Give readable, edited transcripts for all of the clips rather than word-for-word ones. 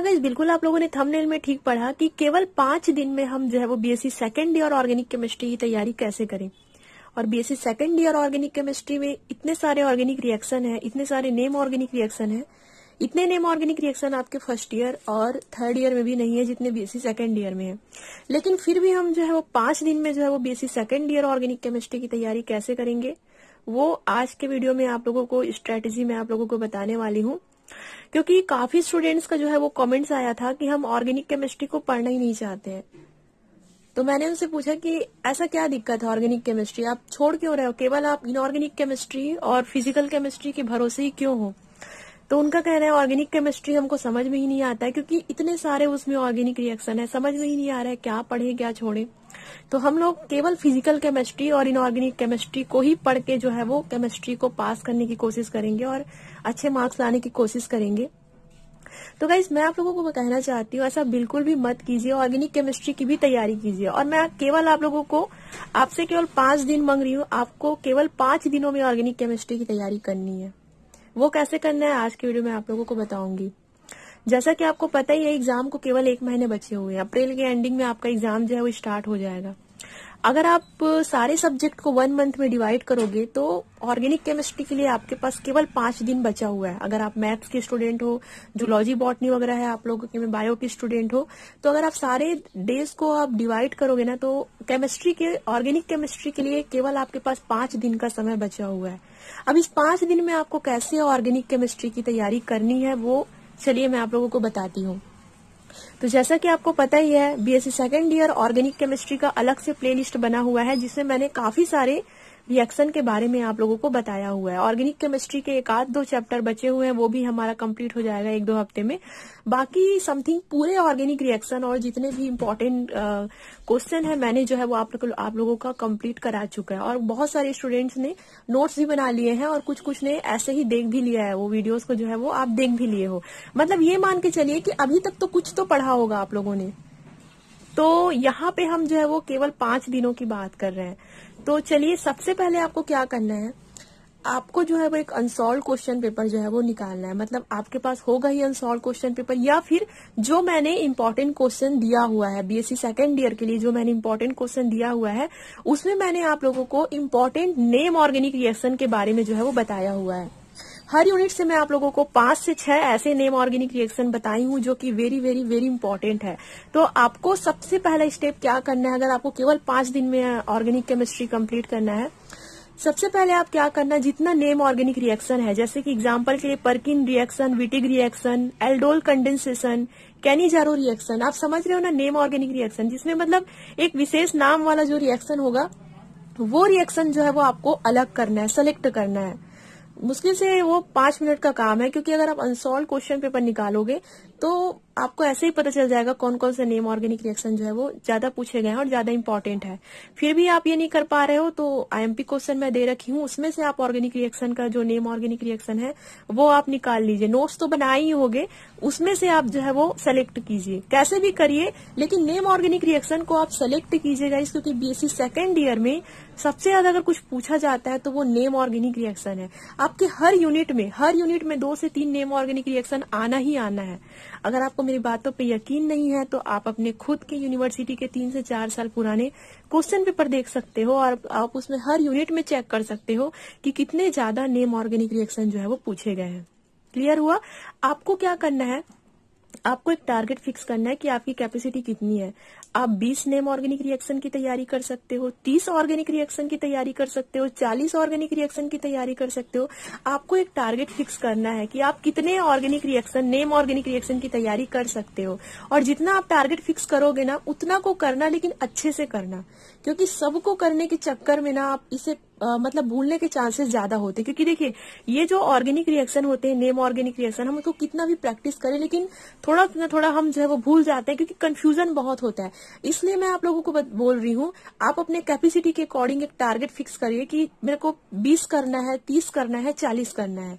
Guys, बिल्कुल आप लोगों ने थंबनेल में ठीक पढ़ा कि केवल 5 दिन में हम जो है वो BSc second year organic chemistry की तैयारी कैसे करें। और BSc second year organic chemistry में इतने सारे ऑर्गेनिक रिएक्शन है, इतने सारे नेम ऑर्गेनिक रिएक्शन है, इतने नेम ऑर्गेनिक रिएक्शन आपके फर्स्ट ईयर और थर्ड ईयर में भी नहीं है जितने बीएससी सेकेंड ईयर में है। लेकिन फिर भी हम जो है वो 5 दिन में जो है वो BSc second year organic chemistry की तैयारी कैसे करेंगे, वो आज के वीडियो में आप लोगों को स्ट्रेटेजी में आप लोगों को बताने वाली हूँ। क्योंकि काफी स्टूडेंट्स का जो है वो कमेंट्स आया था कि हम ऑर्गेनिक केमिस्ट्री को पढ़ना ही नहीं चाहते हैं। तो मैंने उनसे पूछा कि ऐसा क्या दिक्कत है, ऑर्गेनिक केमिस्ट्री आप छोड़ क्यों रहे हो, केवल आप इनऑर्गेनिक केमिस्ट्री और फिजिकल केमिस्ट्री के भरोसे ही क्यों हो। तो उनका कहना है ऑर्गेनिक केमिस्ट्री हमको समझ में ही नहीं आता है, क्योंकि इतने सारे उसमें ऑर्गेनिक रिएक्शन है, समझ में ही नहीं आ रहा है क्या पढ़े क्या छोड़े। तो हम लोग केवल फिजिकल केमिस्ट्री और इनऑर्गेनिक केमिस्ट्री को ही पढ़ के जो है वो केमिस्ट्री को पास करने की कोशिश करेंगे और अच्छे मार्क्स लाने की कोशिश करेंगे। तो गाइस, मैं आप लोगों को कहना चाहती हूँ ऐसा बिल्कुल भी मत कीजिए, ऑर्गेनिक केमिस्ट्री की भी तैयारी कीजिए। और मैं केवल आप लोगों को आपसे केवल 5 दिन मांग रही हूँ, आपको केवल 5 दिनों में ऑर्गेनिक केमिस्ट्री की तैयारी करनी है। वो कैसे करना है आज के वीडियो में आप लोगों को बताऊंगी। जैसा कि आपको पता ही है, एग्जाम को केवल 1 महीने बचे हुए हैं। अप्रैल के एंडिंग में आपका एग्जाम जो है वो स्टार्ट हो जाएगा। अगर आप सारे सब्जेक्ट को 1 मंथ में डिवाइड करोगे तो ऑर्गेनिक केमिस्ट्री के लिए आपके पास केवल 5 दिन बचा हुआ है। अगर आप मैथ्स के स्टूडेंट हो, जूलॉजी बॉटनी वगैरह है आप लोगों के, बायो के स्टूडेंट हो, तो अगर आप सारे डेज को आप डिवाइड करोगे ना, तो केमिस्ट्री के ऑर्गेनिक केमिस्ट्री के लिए केवल आपके पास 5 दिन का समय बचा हुआ है। अब इस 5 दिन में आपको कैसे ऑर्गेनिक केमिस्ट्री की तैयारी करनी है, वो चलिए मैं आप लोगों को बताती हूँ। तो जैसा कि आपको पता ही है, BSc second year organic chemistry का अलग से प्लेलिस्ट बना हुआ है, जिसमें मैंने काफी सारे रिएक्शन के बारे में आप लोगों को बताया हुआ है। ऑर्गेनिक केमिस्ट्री के 1-2 चैप्टर बचे हुए हैं, वो भी हमारा कंप्लीट हो जाएगा 1-2 हफ्ते में। बाकी समथिंग पूरे ऑर्गेनिक रिएक्शन और जितने भी इम्पोर्टेंट क्वेश्चन है, मैंने जो है वो आप लोगों का कंप्लीट करा चुका है। और बहुत सारे स्टूडेंट्स ने नोट्स भी बना लिए हैं और कुछ ने ऐसे ही देख भी लिया है, वो वीडियोस को जो है वो आप देख भी लिए हो। मतलब ये मान के चलिए कि अभी तक तो कुछ तो पढ़ा होगा आप लोगों ने। तो यहाँ पे हम जो है वो केवल 5 दिनों की बात कर रहे हैं। तो चलिए, सबसे पहले आपको क्या करना है, आपको जो है वो एक अनसॉल्व क्वेश्चन पेपर जो है वो निकालना है। मतलब आपके पास होगा ही अनसॉल्व क्वेश्चन पेपर, या फिर जो मैंने इम्पोर्टेंट क्वेश्चन दिया हुआ है बीएससी सेकेंड ईयर के लिए, जो मैंने इम्पोर्टेंट क्वेश्चन दिया हुआ है उसमें मैंने आप लोगों को इम्पोर्टेंट नेम ऑर्गेनिक रिएक्शन के बारे में जो है वो बताया हुआ है। हर यूनिट से मैं आप लोगों को 5 से 6 ऐसे नेम ऑर्गेनिक रिएक्शन बताई हूँ जो कि वेरी वेरी वेरी इंपॉर्टेंट है। तो आपको सबसे पहला स्टेप क्या करना है, अगर आपको केवल 5 दिन में ऑर्गेनिक केमिस्ट्री कंप्लीट करना है, सबसे पहले आप क्या करना है, जितना नेम ऑर्गेनिक रिएक्शन है, जैसे कि एग्जांपल के लिए Perkin reaction, Wittig reaction, aldol condensation, Cannizzaro reaction, आप समझ रहे हो ना, नेम ऑर्गेनिक रिएक्शन जिसमें मतलब एक विशेष नाम वाला जो रिएक्शन होगा, वो रिएक्शन जो है वो आपको अलग करना है, सेलेक्ट करना है। मुश्किल से वो 5 मिनट का काम है, क्योंकि अगर आप अनसॉल्व क्वेश्चन पेपर निकालोगे तो आपको ऐसे ही पता चल जाएगा कौन कौन से नेम ऑर्गेनिक रिएक्शन जो है वो ज्यादा पूछे गए हैं और ज्यादा इंपॉर्टेंट है। फिर भी आप ये नहीं कर पा रहे हो तो आईएमपी क्वेश्चन मैं दे रखी हूँ, उसमें से आप ऑर्गेनिक रिएक्शन का जो नेम ऑर्गेनिक रिएक्शन है वो आप निकाल लीजिए। नोट्स तो बनाए ही होगे, उसमें से आप जो है वो सेलेक्ट कीजिए, कैसे भी करिए, लेकिन नेम ऑर्गेनिक रिएक्शन को आप सेलेक्ट कीजिएगा। क्योंकि बीएससी सेकेंड ईयर में सबसे ज्यादा अगर कुछ पूछा जाता है तो वो नेम ऑर्गेनिक रिएक्शन है। आपके हर यूनिट में 2 से 3 नेम ऑर्गेनिक रिएक्शन आना ही आना है। अगर आपको मेरी बातों पे यकीन नहीं है तो आप अपने खुद के यूनिवर्सिटी के 3 से 4 साल पुराने क्वेश्चन पेपर देख सकते हो और आप उसमें हर यूनिट में चेक कर सकते हो कि कितने ज्यादा नेम ऑर्गेनिक रिएक्शन जो है वो पूछे गए हैं। क्लियर हुआ? आपको क्या करना है, आपको एक टारगेट फिक्स करना है कि आपकी कैपेसिटी कितनी है। आप 20 नेम ऑर्गेनिक रिएक्शन की तैयारी कर सकते हो, 30 ऑर्गेनिक रिएक्शन की तैयारी कर सकते हो, 40 ऑर्गेनिक रिएक्शन की तैयारी कर सकते हो। आपको एक टारगेट फिक्स करना है कि आप कितने organic reaction, name organic reaction की तैयारी कर सकते हो। और जितना आप टारगेट फिक्स करोगे ना, उतना को करना, लेकिन अच्छे से करना, क्योंकि सबको करने के चक्कर में ना आप इसे मतलब भूलने के चांसेस ज्यादा होते हैं। क्योंकि देखिए, ये जो ऑर्गेनिक रिएक्शन होते हैं, नेम ऑर्गेनिक रिएक्शन, हम उसको कितना भी प्रैक्टिस करें लेकिन थोड़ा ना थोड़ा हम जो है वो भूल जाते हैं, क्योंकि कंफ्यूजन बहुत होता है। इसलिए मैं आप लोगों को बोल रही हूँ, आप अपने कैपेसिटी के अकॉर्डिंग एक टारगेट फिक्स करिए कि मेरे को 20 करना है, 30 करना है, 40 करना है।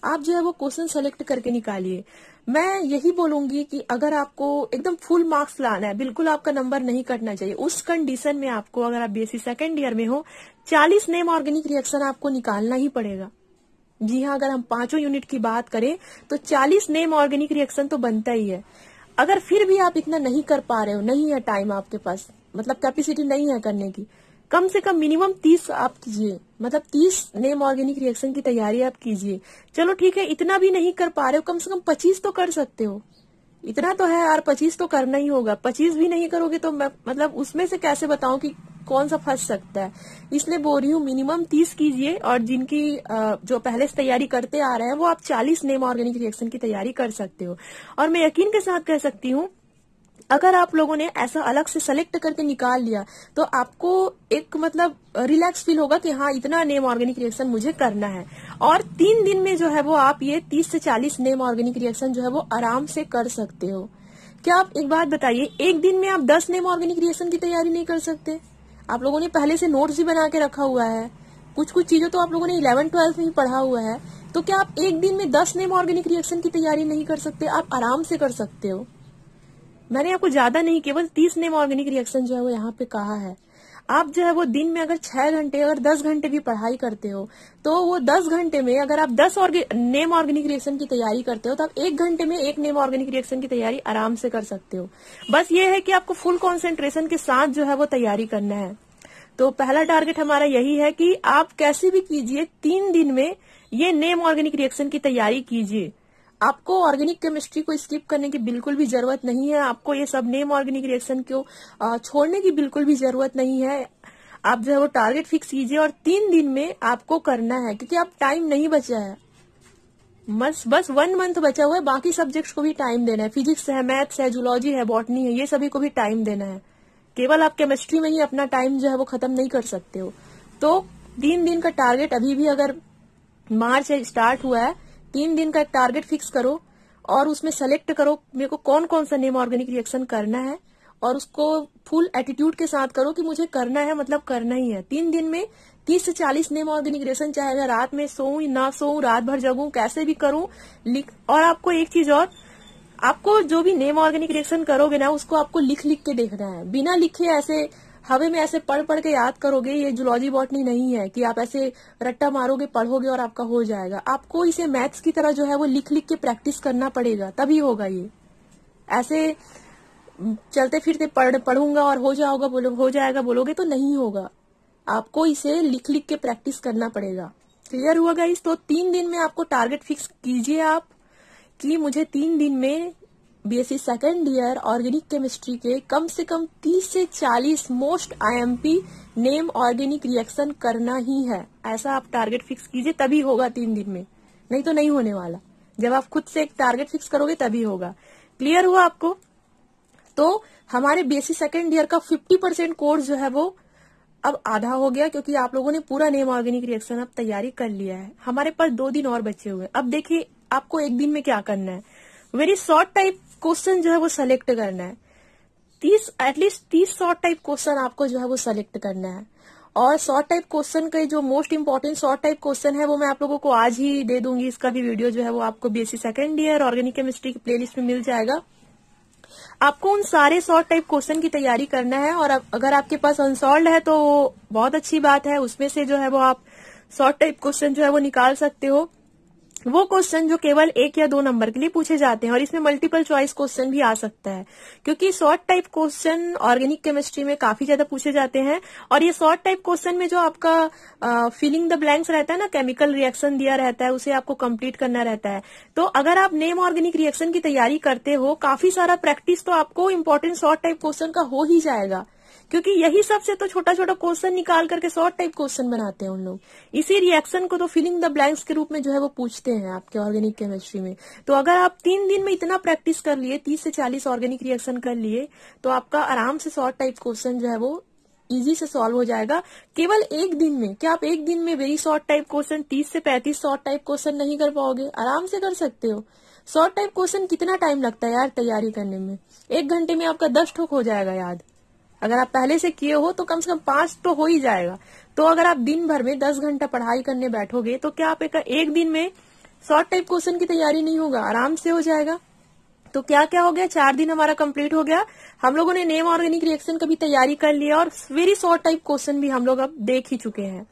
आप जो है वो क्वेश्चन सेलेक्ट करके निकालिए। मैं यही बोलूंगी कि अगर आपको एकदम फुल मार्क्स लाना है, बिल्कुल आपका नंबर नहीं कटना चाहिए, उस कंडीशन में आपको, अगर आप बीएससी सेकेंड ईयर में हो, 40 नेम ऑर्गेनिक रिएक्शन आपको निकालना ही पड़ेगा। जी हाँ, अगर हम 5 यूनिट की बात करें तो 40 नेम ऑर्गेनिक रिएक्शन तो बनता ही है। अगर फिर भी आप इतना नहीं कर पा रहे हो, नहीं है टाइम आपके पास, मतलब कैपेसिटी नहीं है करने की, कम से कम मिनिमम 30 आप कीजिए, मतलब 30 नेम ऑर्गेनिक रिएक्शन की तैयारी आप कीजिए। चलो ठीक है, इतना भी नहीं कर पा रहे हो, कम से कम 25 तो कर सकते हो। इतना तो है यार, 25 तो करना ही होगा। 25 भी नहीं करोगे तो मैं मतलब उसमें से कैसे बताऊं कि कौन सा फंस सकता है। इसलिए बोल रही हूँ मिनिमम 30 कीजिए, और जिनकी जो पहले से तैयारी करते आ रहे हैं वो आप 40 नेम ऑर्गेनिक रिएक्शन की तैयारी कर सकते हो। और मैं यकीन के साथ कह सकती हूँ, अगर आप लोगों ने ऐसा अलग से सेलेक्ट करके निकाल लिया तो आपको एक मतलब रिलैक्स फील होगा कि हाँ, इतना नेम ऑर्गेनिक रिएक्शन मुझे करना है। और 3 दिन में जो है वो आप ये 30 से 40 नेम ऑर्गेनिक रिएक्शन जो है वो आराम से कर सकते हो। क्या आप एक बात बताइए, एक दिन में आप 10 नेम ऑर्गेनिक रिएक्शन की तैयारी नहीं कर सकते? आप लोगों ने पहले से नोट्स भी बना के रखा हुआ है, कुछ कुछ चीजें तो आप लोगों ने 11-12 में ही पढ़ा हुआ है, तो क्या आप एक दिन में 10 नेम ऑर्गेनिक रिएक्शन की तैयारी नहीं कर सकते? आप आराम से कर सकते हो। मैंने आपको ज्यादा नहीं, केवल 30 नेम ऑर्गेनिक रिएक्शन जो है वो यहाँ पे कहा है। आप जो है वो दिन में अगर 6 घंटे, अगर 10 घंटे भी पढ़ाई करते हो, तो वो 10 घंटे में अगर आप 10 नेम ऑर्गेनिक रिएक्शन की तैयारी करते हो, तो आप 1 घंटे में 1 नेम ऑर्गेनिक रिएक्शन की तैयारी आराम से कर सकते हो। बस ये है कि आपको फुल कॉन्सेंट्रेशन के साथ जो है वो तैयारी करना है। तो पहला टारगेट हमारा यही है कि आप कैसे भी कीजिए 3 दिन में ये नेम ऑर्गेनिक रिएक्शन की तैयारी कीजिए। आपको ऑर्गेनिक केमिस्ट्री को स्किप करने की बिल्कुल भी जरूरत नहीं है। आपको ये सब नेम ऑर्गेनिक रिएक्शन को छोड़ने की बिल्कुल भी जरूरत नहीं है। आप जो है वो टारगेट फिक्स कीजिए और 3 दिन में आपको करना है, क्योंकि आप टाइम नहीं बचा है, बस 1 मंथ बचा हुआ है। बाकी सब्जेक्ट्स को भी टाइम देना है, फिजिक्स है, मैथ्स है, जूलॉजी है, बॉटनी है, ये सभी को भी टाइम देना है। केवल आप केमिस्ट्री में ही अपना टाइम जो है वो खत्म नहीं कर सकते हो। तो 3 दिन का टारगेट, अभी भी अगर मार्च से स्टार्ट हुआ है, 3 दिन का टारगेट फिक्स करो और उसमें सेलेक्ट करो मेरे को कौन कौन सा नेम ऑर्गेनिक रिएक्शन करना है, और उसको फुल एटीट्यूड के साथ करो कि मुझे करना है, मतलब करना ही है। 3 दिन में 30 से 40 नेम ऑर्गेनिक रिएक्शन, चाहे मैं रात में सोऊं ना सोऊं, रात भर जगूं, कैसे भी करूं। और आपको एक चीज और, आपको जो भी नेम ऑर्गेनिक रिएक्शन करोगे ना, उसको आपको लिख लिख के देखना है। बिना लिखे ऐसे हवे में ऐसे पढ़ पढ़ के याद करोगे, ये जूलॉजी बॉटनी नहीं है कि आप ऐसे रट्टा मारोगे, पढ़ोगे और आपका हो जाएगा। आपको इसे मैथ्स की तरह जो है वो लिख लिख के प्रैक्टिस करना पड़ेगा, तभी होगा। ये ऐसे चलते फिरते पढ़ूंगा और हो जाएगा बोलोगे तो नहीं होगा। आपको इसे लिख लिख के प्रैक्टिस करना पड़ेगा। क्लियर हुआ गाइस? तो 3 दिन में आपको टारगेट फिक्स कीजिए आप कि मुझे 3 दिन में BSc second year organic chemistry के कम से कम 30 से 40 most IMP name organic reaction करना ही है। ऐसा आप टारगेट फिक्स कीजिए, तभी होगा 3 दिन में, नहीं तो नहीं होने वाला। जब आप खुद से एक टारगेट फिक्स करोगे तभी होगा। क्लियर हुआ आपको? तो हमारे बीएससी सेकेंड ईयर का 50% कोर्स जो है वो अब आधा हो गया, क्योंकि आप लोगों ने पूरा नेम ऑर्गेनिक रिएक्शन अब तैयारी कर लिया है। हमारे पास 2 दिन और बचे हुए। अब देखिए आपको एक दिन में क्या करना है। वेरी शॉर्ट टाइप क्वेश्चन जो है वो सिलेक्ट करना है। 30 शॉर्ट टाइप क्वेश्चन आपको जो है वो सिलेक्ट करना है। और शॉर्ट टाइप क्वेश्चन के जो most important short type question है वो मैं आप लोगों को आज ही दे दूंगी। इसका भी वीडियो जो है वो आपको BSc second year organic chemistry की प्लेलिस्ट में मिल जाएगा। आपको उन सारे शॉर्ट टाइप क्वेश्चन की तैयारी करना है, और अगर आपके पास अनसॉल्व्ड है तो बहुत अच्छी बात है। उसमें से जो है वो आप शॉर्ट टाइप क्वेश्चन जो है वो निकाल सकते हो। वो क्वेश्चन जो केवल 1 या 2 नंबर के लिए पूछे जाते हैं, और इसमें मल्टीपल चॉइस क्वेश्चन भी आ सकता है, क्योंकि short type question organic chemistry में काफी ज्यादा पूछे जाते हैं। और ये शॉर्ट टाइप क्वेश्चन में जो आपका फिलिंग द ब्लैंक्स रहता है ना, केमिकल रिएक्शन दिया रहता है, उसे आपको कंप्लीट करना रहता है। तो अगर आप नेम ऑर्गेनिक रिएक्शन की तैयारी करते हो, काफी सारा प्रैक्टिस तो आपको इंपॉर्टेंट शॉर्ट टाइप क्वेश्चन का हो ही जाएगा, क्योंकि यही सबसे तो छोटा छोटा क्वेश्चन निकाल करके शॉर्ट टाइप क्वेश्चन बनाते हैं उन लोग। इसी रिएक्शन को तो फिलिंग द ब्लैंक्स के रूप में जो है वो पूछते हैं आपके ऑर्गेनिक केमिस्ट्री में। तो अगर आप 3 दिन में इतना प्रैक्टिस कर लिए, 30 से 40 ऑर्गेनिक रिएक्शन कर लिए, तो आपका आराम से शॉर्ट टाइप क्वेश्चन जो है वो इजी से सॉल्व हो जाएगा केवल एक दिन में। क्या आप एक दिन में वेरी शॉर्ट टाइप क्वेश्चन 30 से 35 शॉर्ट टाइप क्वेश्चन नहीं कर पाओगे? आराम से कर सकते हो। शॉर्ट टाइप क्वेश्चन कितना टाइम लगता है यार तैयारी करने में? 1 घंटे में आपका 10 ठोक हो जाएगा याद। अगर आप पहले से किए हो तो कम से कम 5 तो हो ही जाएगा। तो अगर आप दिन भर में 10 घंटा पढ़ाई करने बैठोगे तो क्या आप एक दिन में शॉर्ट टाइप क्वेश्चन की तैयारी नहीं होगा? आराम से हो जाएगा। तो क्या क्या हो गया, 4 दिन हमारा कंप्लीट हो गया। हम लोगों ने नेम ऑर्गेनिक रिएक्शन का भी तैयारी कर लिया और वेरी शॉर्ट टाइप क्वेश्चन भी हम लोग अब देख ही चुके हैं।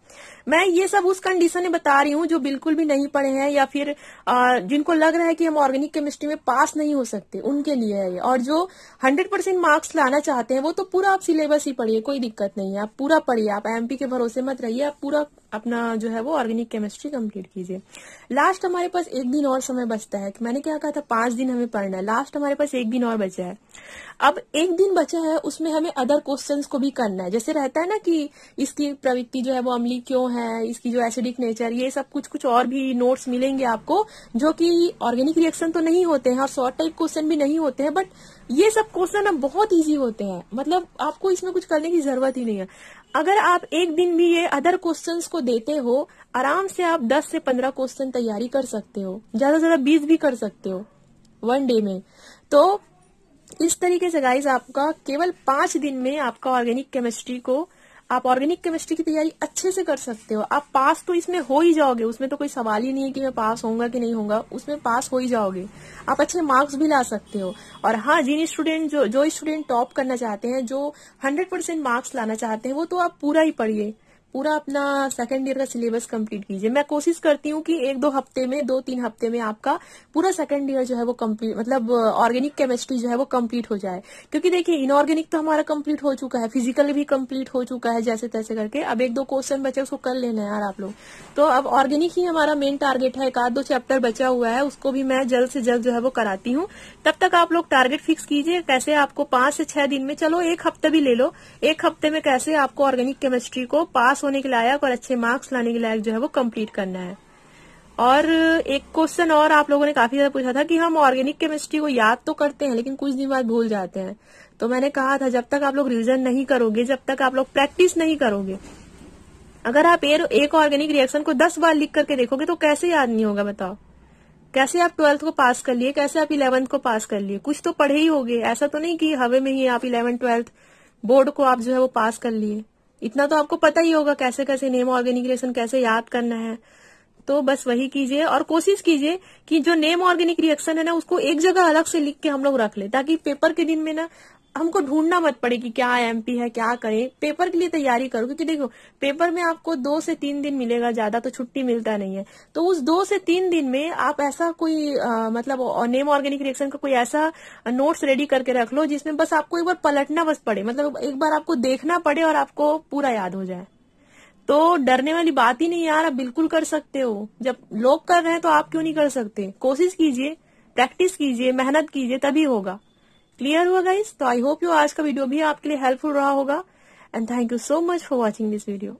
मैं ये सब उस कंडीशन में बता रही हूँ जो बिल्कुल भी नहीं पढ़े हैं या फिर जिनको लग रहा है कि हम ऑर्गेनिक केमिस्ट्री में पास नहीं हो सकते, उनके लिए है ये। और जो 100% मार्क्स लाना चाहते हैं वो तो पूरा आप सिलेबस ही पढ़िए, कोई दिक्कत नहीं है, आप पूरा पढ़िए, आप एमपी के भरोसे मत रहिए, आप पूरा अपना जो है वो ऑर्गेनिक केमिस्ट्री कंप्लीट कीजिए। लास्ट हमारे पास एक दिन और समय बचता है, मैंने क्या कहा था 5 दिन हमें पढ़ना है, लास्ट हमारे पास एक दिन और बचा है। अब एक दिन बचा है उसमें हमें अदर क्वेश्चंस को भी करना है, जैसे रहता है ना कि इसकी प्रवृत्ति जो है वो अम्लीय क्यों है, इसकी जो एसिडिक नेचर, ये सब कुछ और भी नोट्स मिलेंगे आपको जो कि ऑर्गेनिक रिएक्शन तो नहीं होते हैं और शॉर्ट टाइप क्वेश्चन भी नहीं होते हैं, बट ये सब क्वेश्चन अब बहुत इजी होते हैं, मतलब आपको इसमें कुछ करने की जरूरत ही नहीं है। अगर आप एक दिन भी ये अदर क्वेश्चंस को देते हो, आराम से आप 10 से 15 क्वेश्चन तैयारी कर सकते हो, ज्यादा से ज्यादा 20 भी कर सकते हो 1 डे में। तो इस तरीके से गाइस आपका केवल 5 दिन में आपका ऑर्गेनिक केमिस्ट्री की तैयारी अच्छे से कर सकते हो। आप पास तो इसमें हो ही जाओगे, उसमें तो कोई सवाल ही नहीं है कि मैं पास होऊंगा कि नहीं होऊंगा, उसमें पास हो ही जाओगे, आप अच्छे मार्क्स भी ला सकते हो। और हाँ, जिन स्टूडेंट जो स्टूडेंट टॉप करना चाहते हैं, जो 100% मार्क्स लाना चाहते हैं, वो तो आप पूरा ही पढ़िए, पूरा अपना सेकेंड ईयर का सिलेबस कंप्लीट कीजिए। मैं कोशिश करती हूँ कि 1-2 हफ्ते में, 2-3 हफ्ते में आपका पूरा सेकेंड ईयर जो है वो कंप्लीट, मतलब ऑर्गेनिक केमिस्ट्री जो है वो कंप्लीट हो जाए। क्योंकि देखिए इनऑर्गेनिक तो हमारा कंप्लीट हो चुका है, फिजिकल भी कंप्लीट हो चुका है, जैसे तैसे करके अब 1-2 क्वेश्चन बचे, उसको कर लेना है यार आप लोग। तो अब ऑर्गेनिक ही हमारा मेन टारगेट है, 1-2 चैप्टर बचा हुआ है, उसको भी मैं जल्द से जल्द जो है वो कराती हूँ। तब तक आप लोग टारगेट फिक्स कीजिए, कैसे आपको 5 से 6 दिन में, चलो 1 हफ्ते भी ले लो, 1 हफ्ते में कैसे आपको ऑर्गेनिक केमिस्ट्री को पास होने के लायक और अच्छे मार्क्स लाने के लायक जो है वो कंप्लीट करना है। और एक क्वेश्चन और आप लोगों ने काफी ज्यादा पूछा था कि हम ऑर्गेनिक केमिस्ट्री को याद तो करते हैं लेकिन कुछ दिन बाद भूल जाते हैं। तो मैंने कहा था जब तक आप लोग रिविजन नहीं करोगे, जब तक आप लोग प्रैक्टिस नहीं करोगे, अगर आप एक ऑर्गेनिक रिएक्शन को 10 बार लिख करके देखोगे तो कैसे याद नहीं होगा बताओ? कैसे आप 12th को पास कर लिए, कैसे आप 11th को पास कर लिए? कुछ तो पढ़े ही होगे, ऐसा तो नहीं कि हवे में ही आप 11th 12th बोर्ड को आप जो है वो पास कर लिए। इतना तो आपको पता ही होगा कैसे कैसे नेम ऑर्गेनिक रिएक्शन कैसे याद करना है। तो बस वही कीजिए और कोशिश कीजिए कि जो नेम ऑर्गेनिक रिएक्शन है ना, उसको एक जगह अलग से लिख के हम लोग रख ले, ताकि पेपर के दिन में ना हमको ढूंढना मत पड़े कि क्या एमपी है, क्या करें। पेपर के लिए तैयारी करो, क्योंकि देखो पेपर में आपको 2 से 3 दिन मिलेगा, ज्यादा तो छुट्टी मिलता नहीं है। तो उस 2 से 3 दिन में आप ऐसा कोई मतलब नेम ऑर्गेनिक रिएक्शन का कोई ऐसा नोट्स रेडी करके रख लो जिसमें बस आपको एक बार पलटना बस पड़े, मतलब एक बार आपको देखना पड़े और आपको पूरा याद हो जाए। तो डरने वाली बात ही नहीं यार, आप बिल्कुल कर सकते हो। जब लोग कर रहे हैं तो आप क्यों नहीं कर सकते? कोशिश कीजिए, प्रैक्टिस कीजिए, मेहनत कीजिए, तभी होगा। क्लियर हुआ गाइस? तो आई होप यू आज का वीडियो भी आपके लिए हेल्पफुल रहा होगा। And thank you so much for watching this video.